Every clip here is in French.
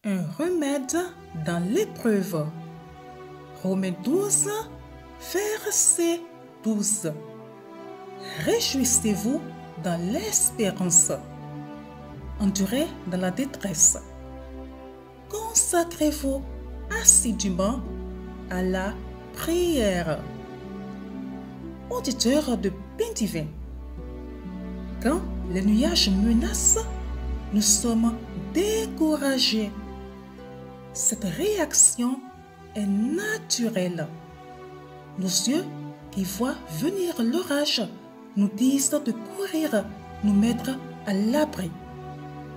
Un remède dans l'épreuve. Romains 12, verset 12. Réjouissez-vous dans l'espérance. Endurez dans la détresse. Consacrez-vous assidûment à la prière. Auditeurs de pain divin, quand les nuages menacent, nous sommes découragés. Cette réaction est naturelle. Nos yeux qui voient venir l'orage nous disent de courir, nous mettre à l'abri,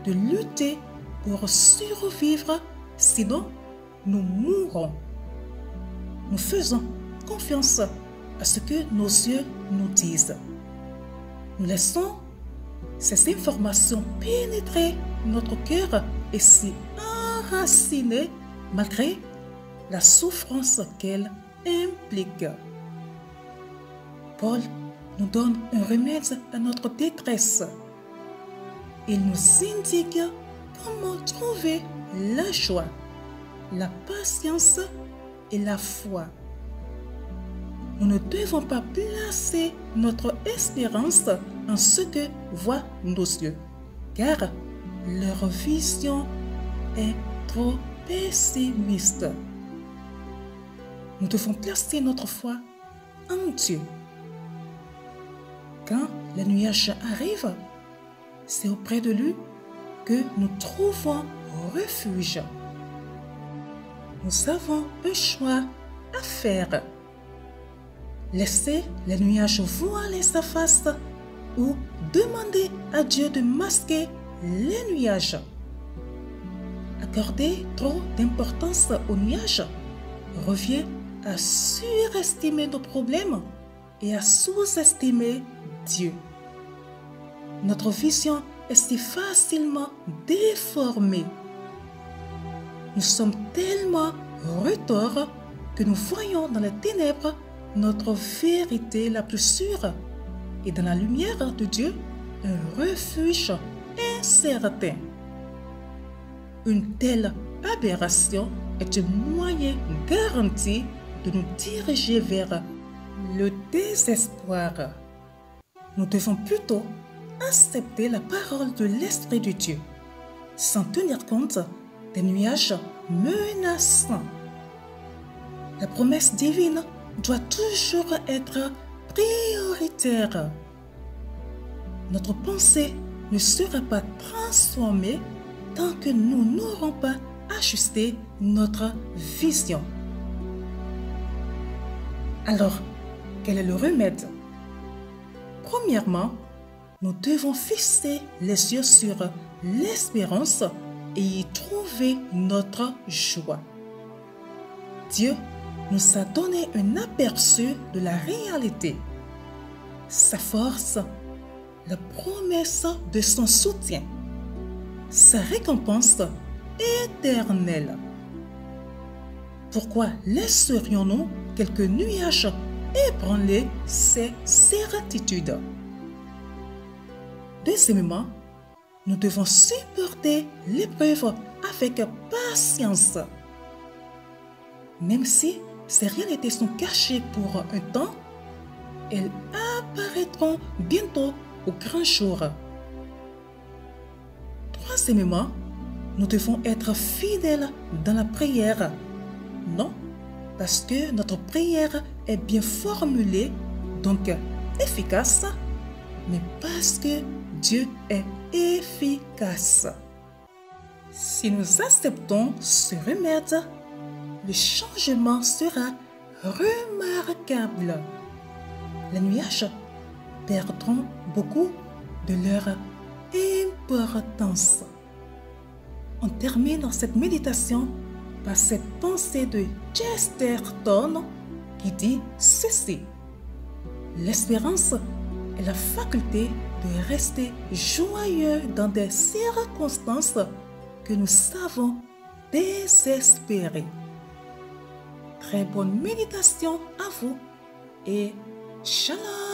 de lutter pour survivre, sinon nous mourrons. Nous faisons confiance à ce que nos yeux nous disent. Nous laissons ces informations pénétrer notre cœur et s'y enraciner malgré la souffrance qu'elle implique. Paul nous donne un remède à notre détresse. Il nous indique comment trouver la joie, la patience et la foi. Nous ne devons pas placer notre espérance en ce que voient nos yeux, car leur vision est trop pessimiste. Nous devons placer notre foi en Dieu. Quand les nuages arrivent, c'est auprès de lui que nous trouvons refuge. Nous avons un choix à faire. Laisser les nuages voiler sa face ou demander à Dieu de masquer les nuages. Accorder trop d'importance aux nuages revient à surestimer nos problèmes et à sous-estimer Dieu. Notre vision est si facilement déformée. Nous sommes tellement retors que nous voyons dans les ténèbres notre vérité la plus sûre et dans la lumière de Dieu un refuge incertain. Une telle aberration est un moyen garanti de nous diriger vers le désespoir. Nous devons plutôt accepter la parole de l'Esprit de Dieu sans tenir compte des nuages menaçants. La promesse divine doit toujours être prioritaire. Notre pensée ne sera pas transformée tant que nous n'aurons pas ajusté notre vision. Alors, quel est le remède? Premièrement, nous devons fixer les yeux sur l'espérance et y trouver notre joie. Dieu nous a donné un aperçu de la réalité, sa force, la promesse de son soutien, sa récompense éternelle. Pourquoi laisserions-nous quelques nuages ébranler ces certitudes? Deuxièmement, nous devons supporter l'épreuve avec patience. Même si ces réalités sont cachées pour un temps, elles apparaîtront bientôt au grand jour. Troisièmement, nous devons être fidèles dans la prière. Non, parce que notre prière est bien formulée, donc efficace, mais parce que Dieu est efficace. Si nous acceptons ce remède, le changement sera remarquable. Les nuages perdront beaucoup de leur importance. On termine cette méditation par cette pensée de Chesterton qui dit ceci: l'espérance est la faculté de rester joyeux dans des circonstances que nous savons désespérées. Très bonne méditation à vous et shalom!